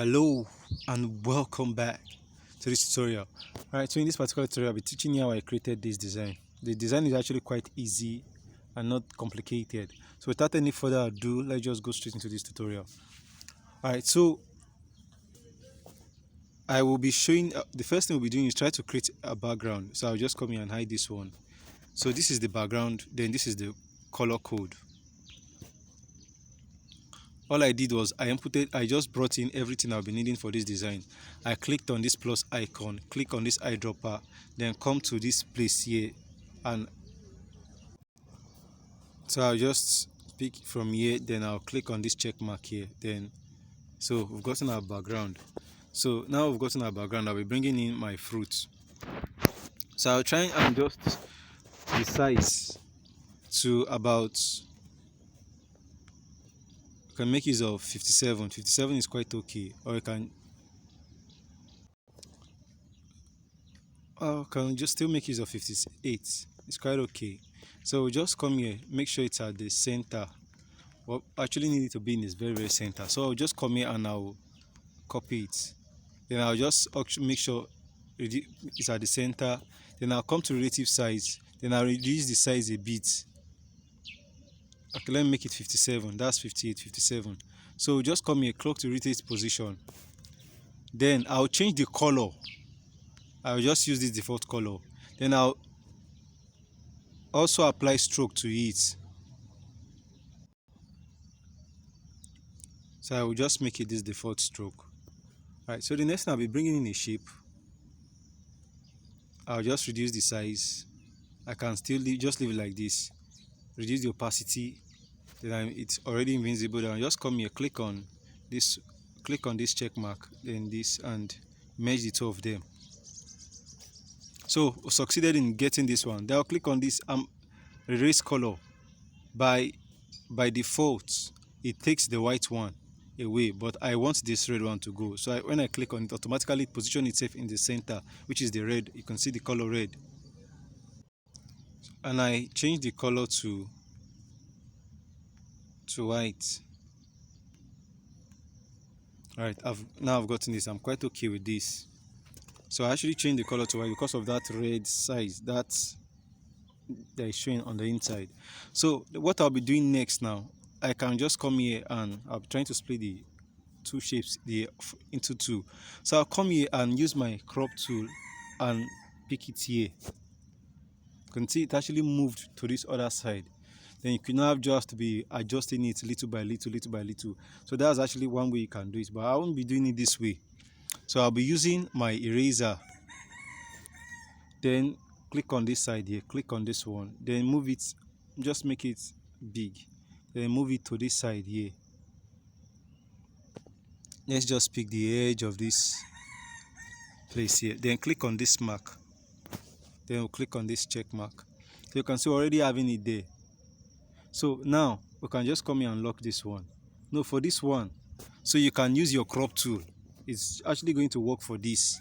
Hello and welcome back to this tutorial. Alright, so in this particular tutorial I'll be teaching you how I created this design. The design is actually quite easy and not complicated. So without any further ado, let's just go straight into this tutorial. Alright, so I will be showing the first thing we'll be doing is try to create a background. So I'll just come here and hide this one. So this is the background, then this is the color code. All I did was I just brought in everything I'll be needing for this design. I clicked on this plus icon, click on this eyedropper, then come to this place here, and so I'll just pick from here, then I'll click on this check mark here. Then so we've gotten our background. So now we've gotten our background, I'll be bringing in my fruit. So I'll try and adjust the size to about, you can make use of 57. 57 is quite okay, or you can just still make use of 58. It's quite okay. So just come here, make sure it's at the center. What actually need it to be in this very center. So I'll just come here and I'll copy it. Then I'll just make sure it's at the center. Then I'll come to relative size. Then I'll reduce the size a bit. Okay, let me make it 57. That's 58, 57. So just come here, clock to rotate position. Then I'll change the color. I'll just use this default color. Then I'll also apply stroke to it. So I will just make it this default stroke. Alright, so the next thing I'll be bringing in a shape. I'll just reduce the size. I can still just leave it like this. Reduce the opacity. Then it's already invisible. Then I'll just come here, click on this check mark, then this, and merge the two of them. So succeeded in getting this one. Then I'll click on this erase color. By default, it takes the white one away, but I want this red one to go. So when I click on it, automatically it positions itself in the center, which is the red. You can see the color red. And I change the color to white. Alright, now I've gotten this. I'm quite okay with this. So I actually changed the color to white because of that red size that is showing on the inside. So what I'll be doing next now, I can just come here and I'm trying to split the two shapes into two. So I'll come here and use my crop tool and pick it here. You can see it actually moved to this other side. Then you can now just be adjusting it little by little, little by little. So that's actually one way you can do it, but I won't be doing it this way. So I'll be using my eraser. Then click on this side here, click on this one, then move it, just make it big. Then move it to this side here. Let's just pick the edge of this place here. Then click on this mark. Then we'll click on this check mark. So you can see already having it there. So now we can just come here and lock this one. No, for this one, so you can use your crop tool. It's actually going to work for this.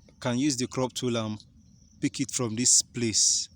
You can use the crop tool and pick it from this place.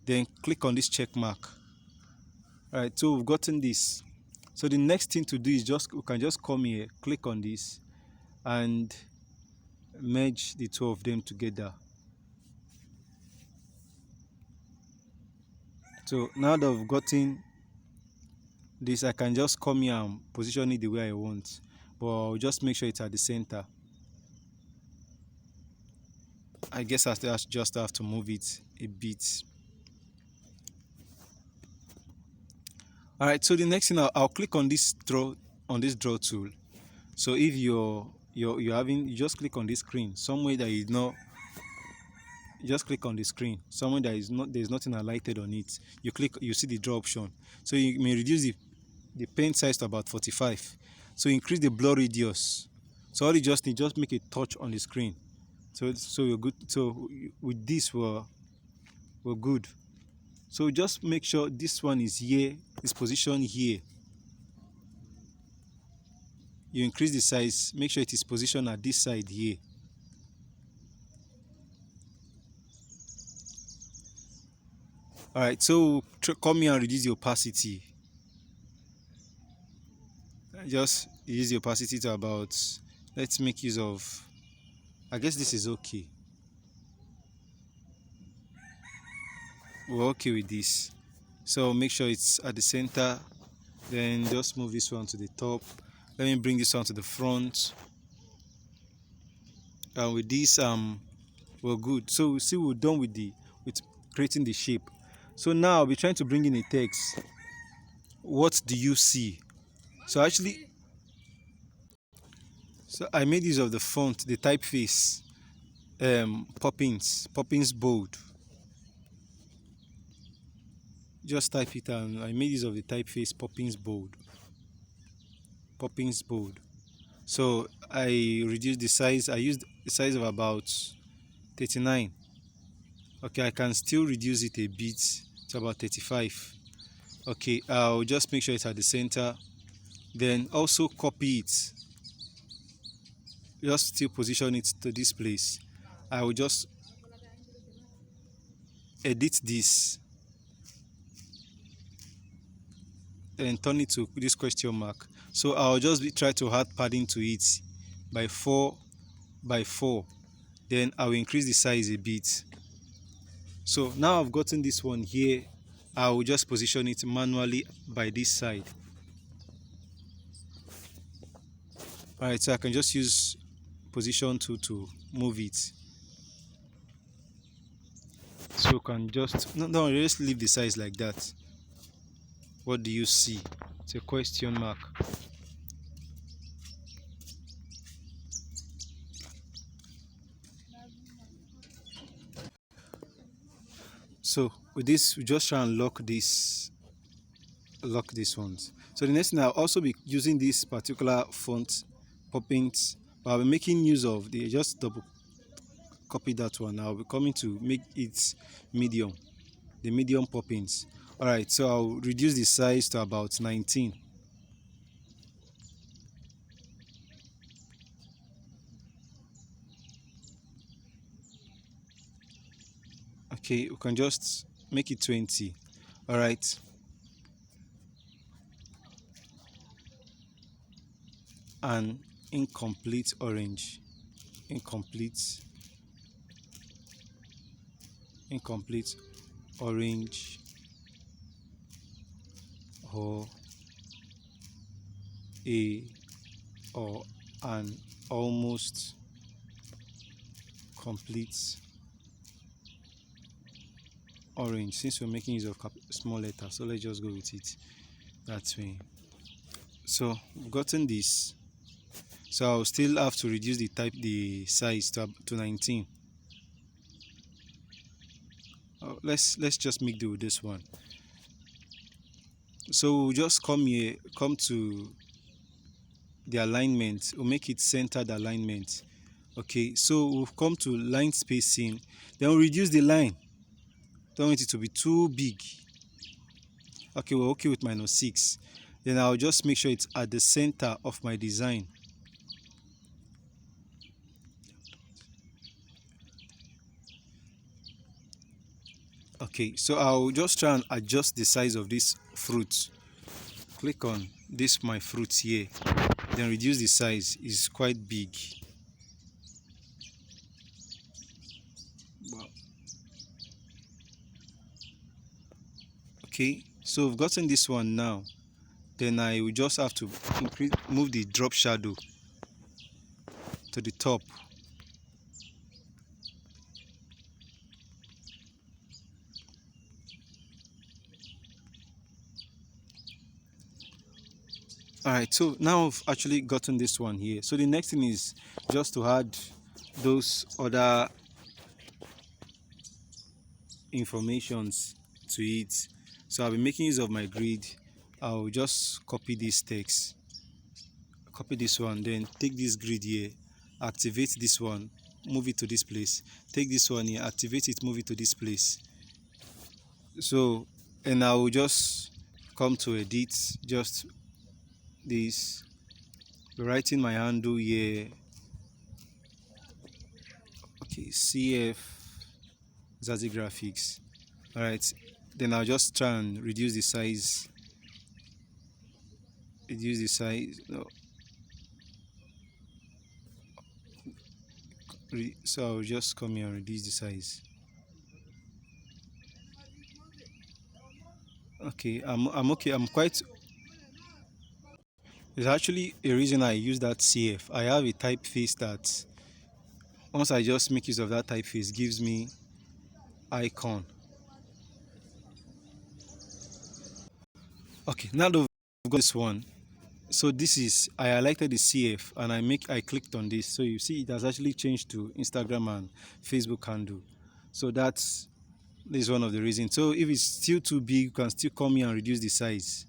Then click on this check mark. Alright, so we've gotten this. So the next thing to do is we can just come here, click on this, and merge the two of them together. So now that I've gotten this, I can just come here and position it the way I want, but I'll just make sure it's at the center. I guess I just have to move it a bit. Alright, so the next thing I'll click on this draw tool. So if you just click on this screen somewhere that is not, just click on the screen somewhere that is not, there's nothing highlighted on it. You see the draw option. So you may reduce the pen size to about 45. So increase the blur radius. So all you just need, just make a touch on the screen. So you're good. So with this we're good. So just make sure this one is here, is positioned here. You increase the size, make sure it is positioned at this side here. Alright, so come here and reduce the opacity. just use the opacity to about, let's make use of, I guess this is okay. We're okay with this. So make sure it's at the center, then just move this one to the top. Let me bring this one to the front. And with this, we're good. So see, we're done with creating the shape. So now I'll be trying to bring in a text. What do you see? So actually, so I made use of the font, the typeface, Poppins bold. Just type it, and I made use of the typeface Poppins bold. So I reduced the size. I used the size of about 39. Okay, I can still reduce it a bit to about 35. Okay, I'll just make sure it's at the center. Then also copy it. Just still position it to this place. I will just edit this and turn it to this question mark. So I'll just try to add padding to it by 4 by 4. Then I will increase the size a bit. So now I've gotten this one here. I will just position it manually by this side. Alright, so I can just use position 2 to move it. So you can just, no, just leave the size like that. What do you see? It's a question mark. So with this, we just try and lock these ones. So the next thing, I'll also be using this particular font, Poppins, but I'll be making use of the, just double copy that one. I'll be coming to make it medium, the medium Poppins. All right, so I'll reduce the size to about 19. Okay, we can just make it 20. All right. An incomplete orange, incomplete orange, or an almost complete orange. Since we're making use of small letters, so let's just go with it that way. So we've gotten this. So I'll still have to reduce the size to 19. Let's just make do with this one. So we'll just come to the alignment. We'll make it centered alignment. Okay, so we've come to line spacing. Then we'll reduce the line. Don't want it to be too big. Okay, we're okay with -6. Then I'll just make sure it's at the center of my design. Okay, so I'll just try and adjust the size of this fruit. Click on this, my fruits here, then reduce the size. It's quite big. Wow. Okay, so we've gotten this one now. Then I will just have to move the drop shadow to the top. Alright, so now I've actually gotten this one here. So the next thing is just to add those other informations to it. So I'll be making use of my grid. I'll just copy this text, copy this one, then take this grid here, activate this one, move it to this place, take this one here, activate it, move it to this place. So, and I will just come to edit, just this, writing my handle here. Okay, CF Zazie Graphics. All right, then I'll just try and reduce the size reduce the size. No, so I'll just come here and reduce the size. Okay, I'm okay. I'm quite. There's actually a reason I use that CF. I have a typeface that once I just make use of that typeface gives me icon. Okay, now that we've got this one, so this is I highlighted the CF and I clicked on this, so you see it has actually changed to Instagram and Facebook handle. So that's this is one of the reasons. So if it's still too big, you can still come here and reduce the size.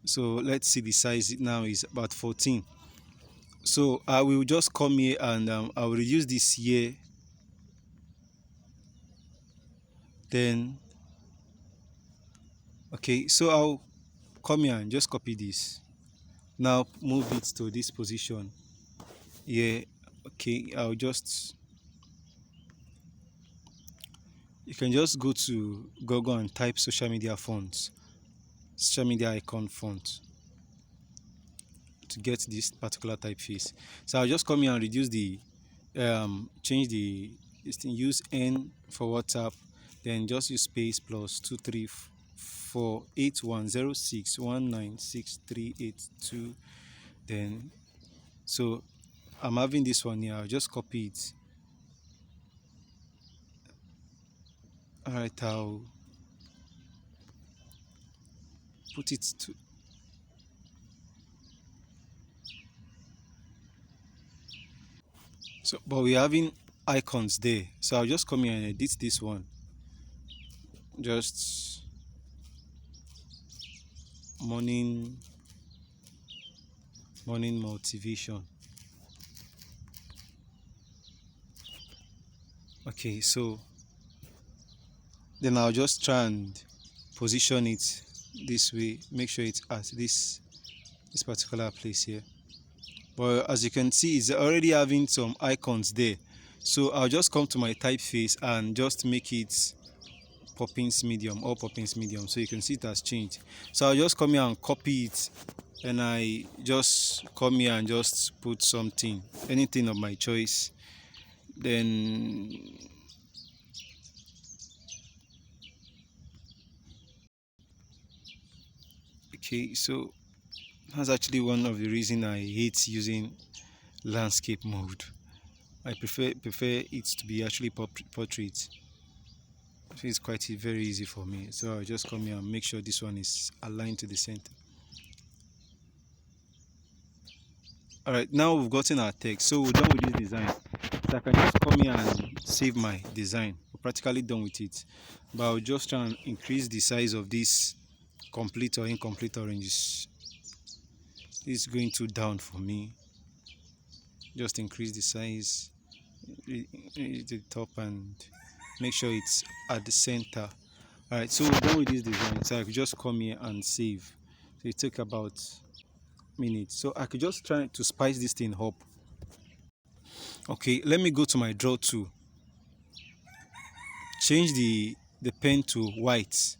So let's see, the size now is about 14. So I will just come here and I will reduce this here. Then okay, so I'll come here and just copy this. Now move it to this position. Yeah, okay, I'll just, you can just go to Google and type social media fonts, social media icon font to get this particular typeface. So I'll just come here and reduce the change the this thing, use N for WhatsApp, then just use space plus 2348106196382. Then so I'm having this one here, I'll just copy it. All right, I'll put it to, so but we're having icons there, so I'll just come here and edit this one, just morning motivation. Okay, so then I'll just try and position it this way, make sure it's at this particular place here. But as you can see, it's already having some icons there, so I'll just come to my typeface and just make it Poppins medium, or Poppins medium, so you can see it has changed. So I'll just come here and copy it, and I just come here and just put something, anything of my choice. Then okay, so that's actually one of the reasons I hate using landscape mode. I prefer it to be actually portrait. It's quite very easy for me, so I'll just come here and make sure this one is aligned to the center. All right, now we've gotten our text, so we're done with this design. So I can just come here and save my design. We're practically done with it, but I'll just try and increase the size of this complete or incomplete oranges. It's going too down for me. Just increase the size to the top and make sure it's at the center. All right, so we're done with this design, so I could just come here and save. So it took about minutes, so I could just try to spice this thing up. Okay, let me go to my draw tool, change the pen to white.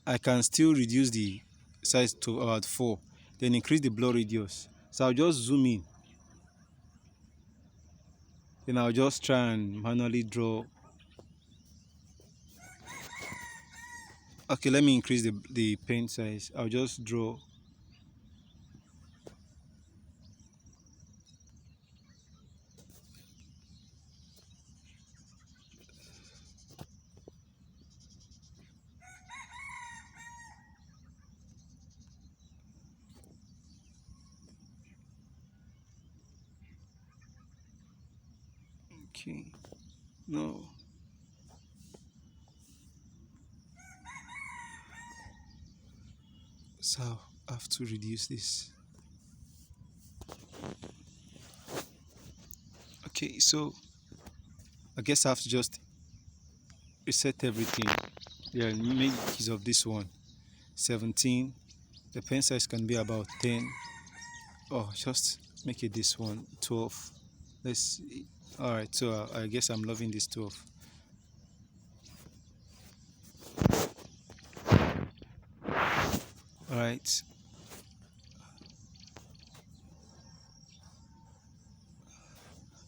I can still reduce the size to about 4, then increase the blur radius. So I'll just zoom in, then I'll just try and manually draw. Okay, let me increase the pen size. I'll just draw. Okay, no. So I have to reduce this. Okay, so I guess I have to just reset everything. Yeah, make use of this one. 17. The pen size can be about 10. Oh, just make it this one 12. Let's see. All right, so I guess I'm loving this 12. All right.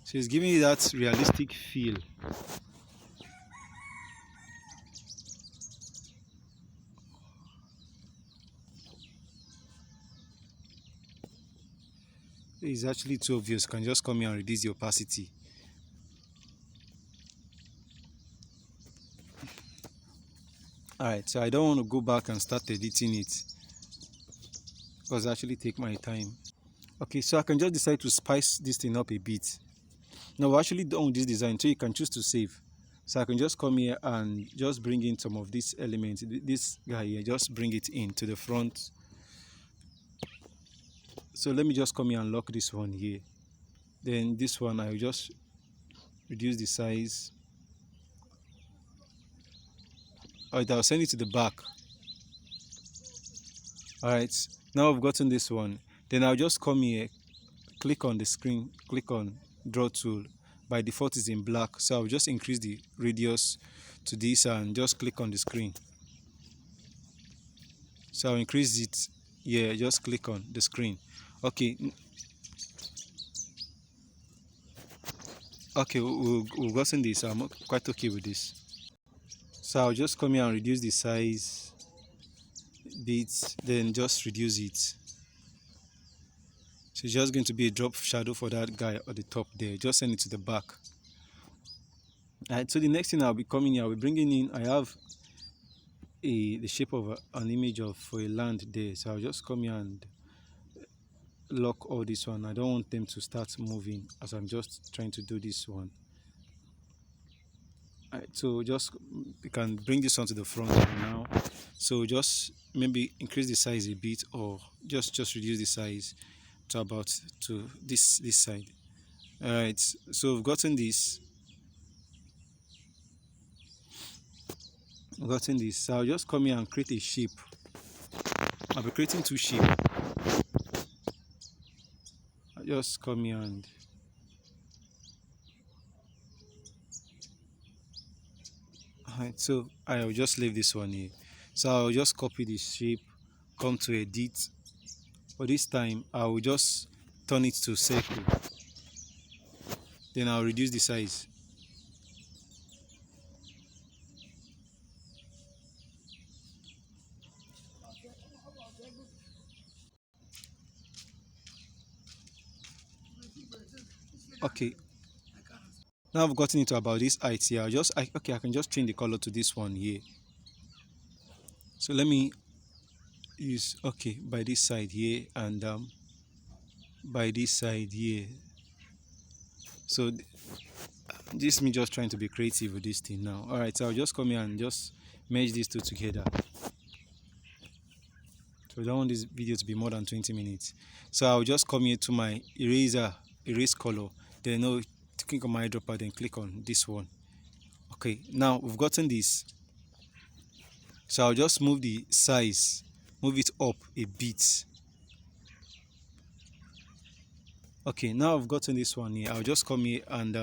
So it's giving you that realistic feel. It's actually too obvious. You can just come here and reduce the opacity. Alright, so I don't want to go back and start editing it because it actually take my time. Okay, so I can just decide to spice this thing up a bit. Now we're actually done with this design, so you can choose to save. So I can just come here and just bring in some of these elements. This guy here, just bring it in to the front. So let me just come here and lock this one here. Then this one, I will just reduce the size. Alright, I'll send it to the back. Alright, now I've gotten this one. Then I'll just come here, click on the screen, click on draw tool. By default is in black, so I'll just increase the radius to this and just click on the screen. So I'll increase it here, just click on the screen. Okay, we've gotten this. I'm quite okay with this. So I'll just come here and reduce the size bit, then just reduce it. So it's just going to be a drop shadow for that guy at the top there. Just send it to the back. Alright, so the next thing I'll be coming here, I'll be bringing in, I have the shape of an image of for a land there. So I'll just come here and lock all this one. I don't want them to start moving as I'm just trying to do this one. Alright, so just you can bring this one to the front now. So just maybe increase the size a bit, or just reduce the size to about to this side. Alright, so we've gotten this. So I'll just come here and create a shape. I'll be creating two shapes. I'll just come here and alright, so I will just leave this one here. So I'll just copy this shape, come to edit. For this time, I will just turn it to circle. Then I'll reduce the size. Okay. Now I've gotten into about this height here. I can just change the color to this one here. So let me use by this side here and by this side here. So this is me just trying to be creative with this thing now. Alright, so I'll just come here and just merge these two together. So I don't want this video to be more than 20 minutes. So I'll just come here to my erase color. Then I'll click on my eyedropper, then click on this one. Okay, now we've gotten this. So I'll just move the size, move it up a bit. Okay, now I've gotten this one here. I'll just come here and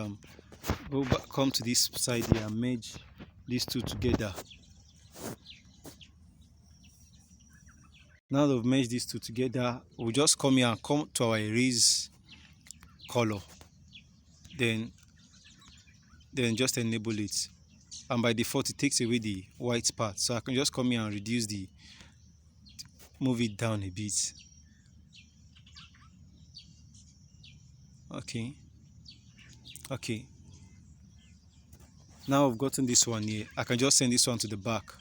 come to this side here and merge these two together. Now that we've merged these two together, we'll just come here and come to our erase color. Then just enable it. And by default, it takes away the white part. So I can just come here and move it down a bit. Okay. Now I've gotten this one here. I can just send this one to the back.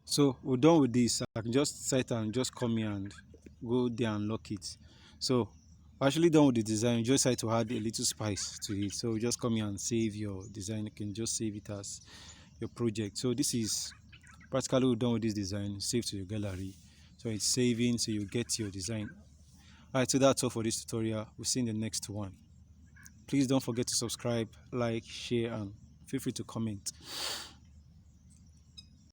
So we're done with this. I can just set and just come here and go there and lock it. So we're actually done with the design. You just have to add a little spice to it. So just come here and save your design. You can just save it as your project. So this is practically we're done with this design. Save to your gallery. So it's saving, so you get your design. Alright, so that's all for this tutorial. We'll see you in the next one. Please don't forget to subscribe, like, share, and feel free to comment.